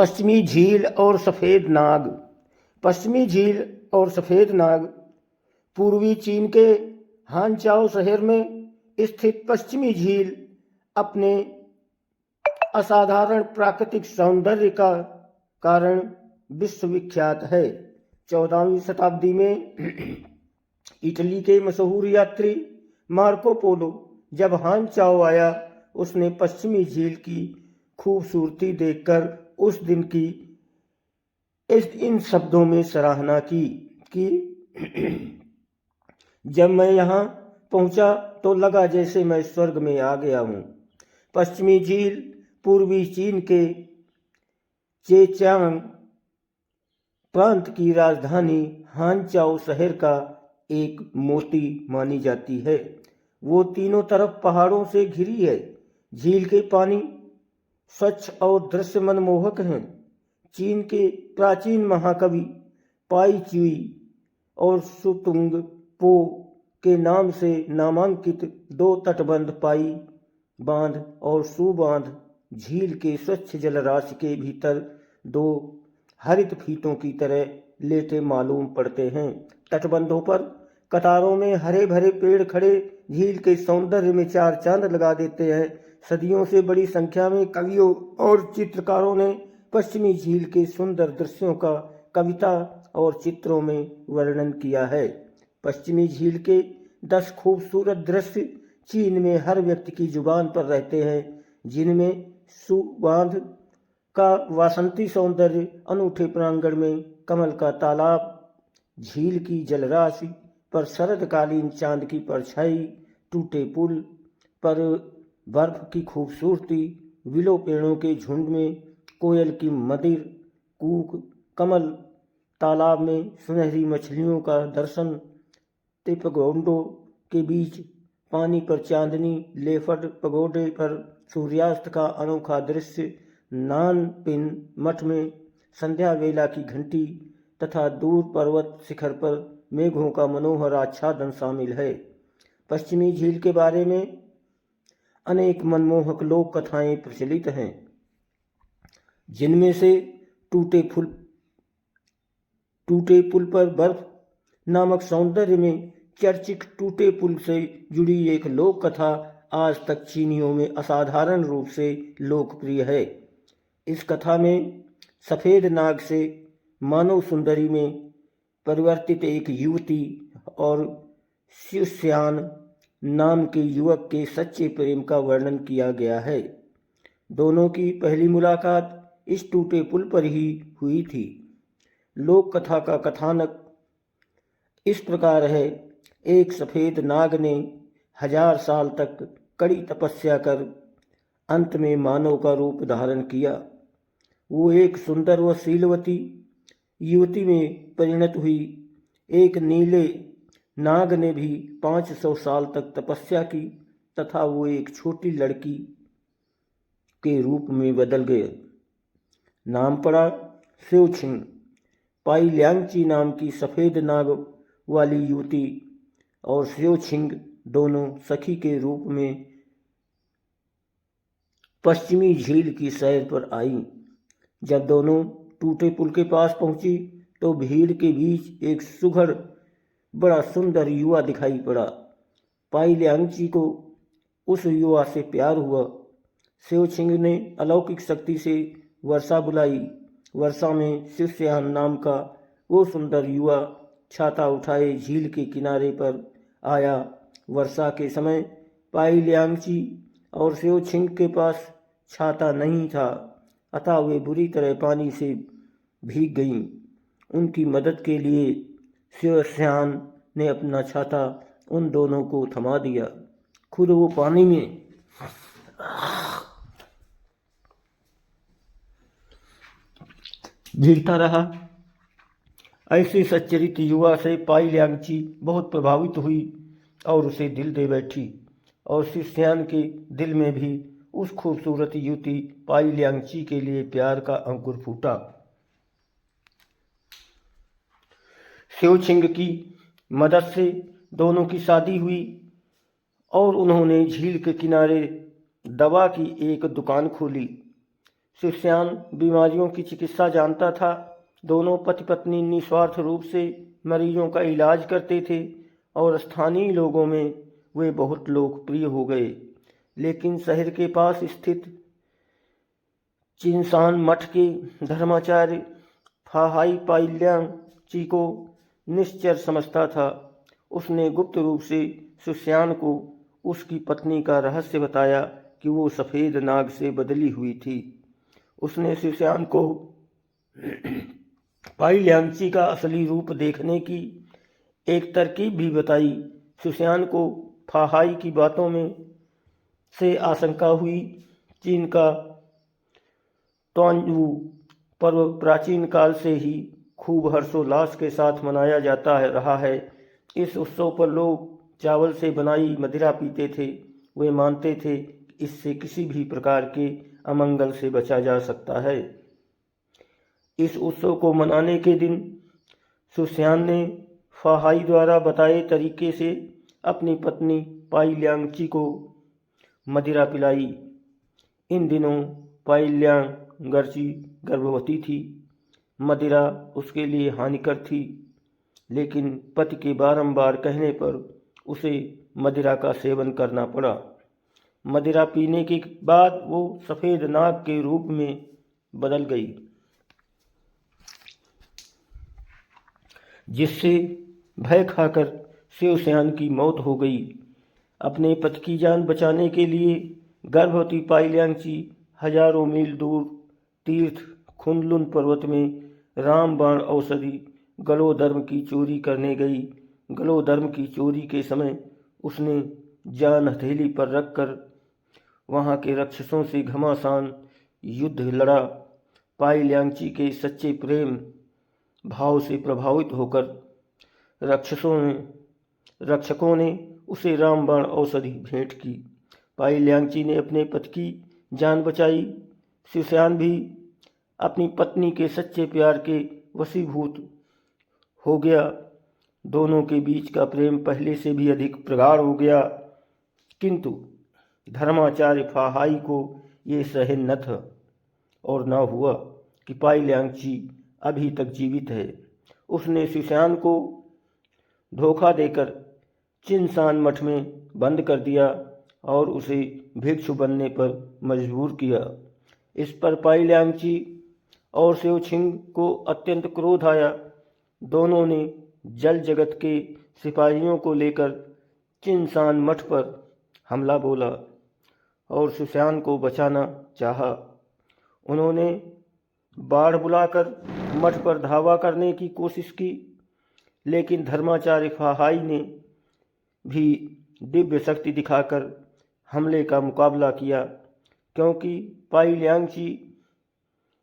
पश्चिमी झील और सफ़ेद नाग। पश्चिमी झील और सफ़ेद नाग पूर्वी चीन के हानचाओ शहर में स्थित पश्चिमी झील अपने असाधारण प्राकृतिक सौंदर्य का कारण विश्वविख्यात है। 14वीं शताब्दी में इटली के मशहूर यात्री मार्को पोलो जब हानचाओ आया, उसने पश्चिमी झील की खूबसूरती देखकर उस दिन की इन शब्दों में सराहना की कि जब मैं यहाँ पहुँचा तो लगा जैसे मैं स्वर्ग में आ गया हूँ। पश्चिमी झील पूर्वी चीन के जेजियांग प्रांत की राजधानी हानचाओ शहर का एक मोती मानी जाती है। वो तीनों तरफ पहाड़ों से घिरी है। झील के पानी स्वच्छ और दृश्य मनमोहक हैं। चीन के प्राचीन महाकवि पाई च्युई और सुतुंग पो के नाम से नामांकित दो तटबंध पाई बांध और सु बांध झील के स्वच्छ जलराशि के भीतर दो हरित फीतों की तरह लेटे मालूम पड़ते हैं। तटबंधों पर कतारों में हरे भरे पेड़ खड़े झील के सौंदर्य में चार चांद लगा देते हैं। सदियों से बड़ी संख्या में कवियों और चित्रकारों ने पश्चिमी झील के सुंदर दृश्यों का कविता और चित्रों में वर्णन किया है। पश्चिमी झील के 10 खूबसूरत दृश्य चीन में हर व्यक्ति की जुबान पर रहते हैं, जिनमें सु बांध का वासंती सौंदर्य, अनूठे प्रांगण में कमल का तालाब, झील की जलराशि पर शरदकालीन चांद की परछाई, टूटे पुल पर बर्फ की खूबसूरती, विलो पेड़ों के झुंड में कोयल की मदिर कूक, कमल तालाब में सुनहरी मछलियों का दर्शन, पगोंडों के बीच पानी पर चांदनी, लेफर्ड पगोडे पर सूर्यास्त का अनोखा दृश्य, नानपिन मठ में संध्या वेला की घंटी तथा दूर पर्वत शिखर पर मेघों का मनोहर आच्छादन शामिल है। पश्चिमी झील के बारे में अनेक मनमोहक लोक कथाएं प्रचलित हैं, जिनमें से टूटे पुल पर बर्फ नामक सौंदर्य में चर्चित टूटे पुल से जुड़ी एक लोक कथा आज तक चीनियों में असाधारण रूप से लोकप्रिय है। इस कथा में सफ़ेद नाग से मानव सुंदरी में परिवर्तित एक युवती और शिवश्यान नाम के युवक के सच्चे प्रेम का वर्णन किया गया है। दोनों की पहली मुलाकात इस टूटे पुल पर ही हुई थी। लोक कथा का कथानक इस प्रकार है। एक सफ़ेद नाग ने 1000 साल तक कड़ी तपस्या कर अंत में मानव का रूप धारण किया। वो एक सुंदर व शीलवती युवती में परिणत हुई। एक नीले नाग ने भी 500 साल तक तपस्या की तथा वो एक छोटी लड़की के रूप में बदल गए। नाम पड़ा स्योछिंग। पाई ल्यांगची नाम की सफ़ेद नाग वाली युवती और स्योछिंग दोनों सखी के रूप में पश्चिमी झील की सैर पर आई। जब दोनों टूटे पुल के पास पहुंची तो भीड़ के बीच एक सुघड़ बड़ा सुंदर युवा दिखाई पड़ा। पाई ल्यांगची को उस युवा से प्यार हुआ। स्योछिंग ने अलौकिक शक्ति से वर्षा बुलाई। वर्षा में शिवश्यान नाम का वो सुंदर युवा छाता उठाए झील के किनारे पर आया। वर्षा के समय पाई ल्यांगची और स्योछिंग के पास छाता नहीं था, अतः वे बुरी तरह पानी से भीग गईं। उनकी मदद के लिए शिवश्यान ने अपना छाता उन दोनों को थमा दिया। खुद वो पानी में भीगता रहा। ऐसे सच्चरित युवा से पाई ल्यांगची बहुत प्रभावित हुई और उसे दिल दे बैठी, और शिवश्यान के दिल में भी उस खूबसूरत युवती पाई ल्यांगची के लिए प्यार का अंकुर फूटा। स्योछिंग की मदद से दोनों की शादी हुई और उन्होंने झील के किनारे दवा की एक दुकान खोली। सुश्यान बीमारियों की चिकित्सा जानता था। दोनों पति पत्नी निस्वार्थ रूप से मरीजों का इलाज करते थे और स्थानीय लोगों में वे बहुत लोकप्रिय हो गए। लेकिन शहर के पास स्थित चिंसान मठ के धर्माचार्य फाहाई पाइल्यान ची को निश्चर समझता था। उसने गुप्त रूप से सुश्यान को उसकी पत्नी का रहस्य बताया कि वो सफ़ेद नाग से बदली हुई थी। उसने सुश्यान को पाइल्यान का असली रूप देखने की एक तरकीब भी बताई। सुश्यान को फाहाई की बातों में से आशंका हुई। चीन का तोंजू पर्व प्राचीन काल से ही खूब हर्षोल्लास के साथ मनाया जाता रहा है। इस उत्सव पर लोग चावल से बनाई मदिरा पीते थे। वे मानते थे कि इससे किसी भी प्रकार के अमंगल से बचा जा सकता है। इस उत्सव को मनाने के दिन सुश्यान ने फाहाई द्वारा बताए तरीके से अपनी पत्नी पाइल्यान को मदिरा पिलाई। इन दिनों पाइल्यान गर्भवती थी। मदिरा उसके लिए हानिकर थी, लेकिन पति के बारंबार कहने पर उसे मदिरा का सेवन करना पड़ा। मदिरा पीने के बाद वो सफ़ेद नाग के रूप में बदल गई, जिससे भय खाकर सुश्यान की मौत हो गई। अपने पति की जान बचाने के लिए गर्भवती पाइल्यान हजारों मील दूर तीर्थ खुनलुन पर्वत में रामबाण औषधि गलोधर्म की चोरी करने गई। गलोधर्म की चोरी के समय उसने जान हथेली पर रखकर वहाँ के राक्षसों से घमासान युद्ध लड़ा। पाइल्यान के सच्चे प्रेम भाव से प्रभावित होकर रक्षकों ने उसे रामबाण औषधि भेंट की। पाइल्यान ने अपने पति की जान बचाई। सुश्यान भी अपनी पत्नी के सच्चे प्यार के वशीभूत हो गया। दोनों के बीच का प्रेम पहले से भी अधिक प्रगाढ़ हो गया, किंतु धर्माचार्य फाहाई को ये सहन न था और न हुआ कि पाइल्यान अभी तक जीवित है। उसने सुश्यान को धोखा देकर चिंसान मठ में बंद कर दिया और उसे भिक्षु बनने पर मजबूर किया। इस पर पाइल्यान और सेओछिंग को अत्यंत क्रोध आया। दोनों ने जल जगत के सिपाहियों को लेकर चिंसान मठ पर हमला बोला और सुश्यान को बचाना चाहा। उन्होंने बाढ़ बुलाकर मठ पर धावा करने की कोशिश की, लेकिन धर्माचार्य फाहाई ने भी दिव्य शक्ति दिखाकर हमले का मुकाबला किया। क्योंकि पाइल्यान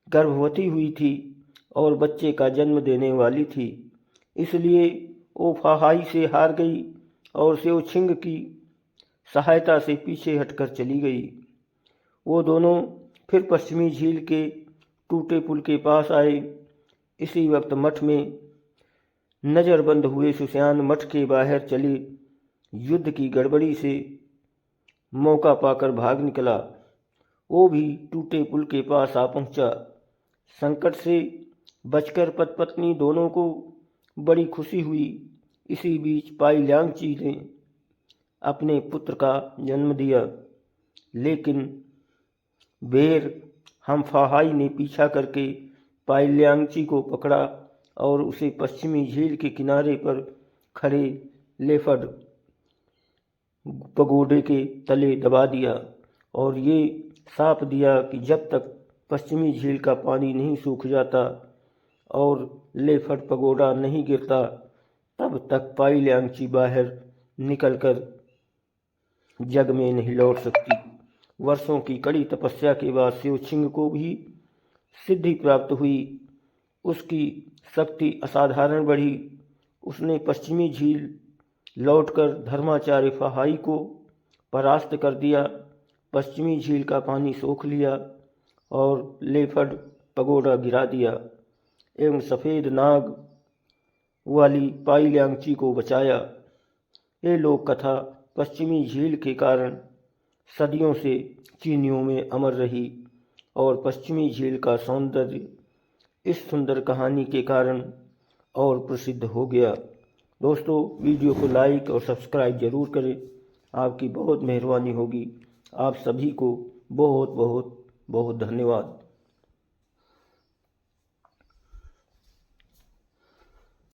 गर्भवती हुई थी और बच्चे का जन्म देने वाली थी, इसलिए वो फाहाई से हार गई और सेओछिंग की सहायता से पीछे हटकर चली गई। वो दोनों फिर पश्चिमी झील के टूटे पुल के पास आए। इसी वक्त मठ में नज़रबंद हुए सुश्यान मठ के बाहर चले युद्ध की गड़बड़ी से मौका पाकर भाग निकला। वो भी टूटे पुल के पास आ पहुंचा। संकट से बचकर पति पत्नी दोनों को बड़ी खुशी हुई। इसी बीच पाइल्यान ने अपने पुत्र का जन्म दिया, लेकिन बेर हम फाहाई ने पीछा करके पाइल्यान को पकड़ा और उसे पश्चिमी झील के किनारे पर खड़े लेफर्ड पगोडे के तले दबा दिया और ये साप दिया कि जब तक पश्चिमी झील का पानी नहीं सूख जाता और लेफर्ड पगोडा नहीं गिरता, तब तक पाइल्यान बाहर निकलकर जग में नहीं लौट सकती। वर्षों की कड़ी तपस्या के बाद सेओछिंग को भी सिद्धि प्राप्त हुई। उसकी शक्ति असाधारण बढ़ी। उसने पश्चिमी झील लौटकर धर्माचार्य फाहाई को परास्त कर दिया। पश्चिमी झील का पानी सोख लिया और लेफर्ड पगोडा गिरा दिया एवं सफ़ेद नाग वाली पाइल्यान को बचाया। ये लोक कथा पश्चिमी झील के कारण सदियों से चीनियों में अमर रही और पश्चिमी झील का सौंदर्य इस सुंदर कहानी के कारण और प्रसिद्ध हो गया। दोस्तों, वीडियो को लाइक और सब्सक्राइब ज़रूर करें, आपकी बहुत मेहरबानी होगी। आप सभी को बहुत बहुत बहुत धन्यवाद।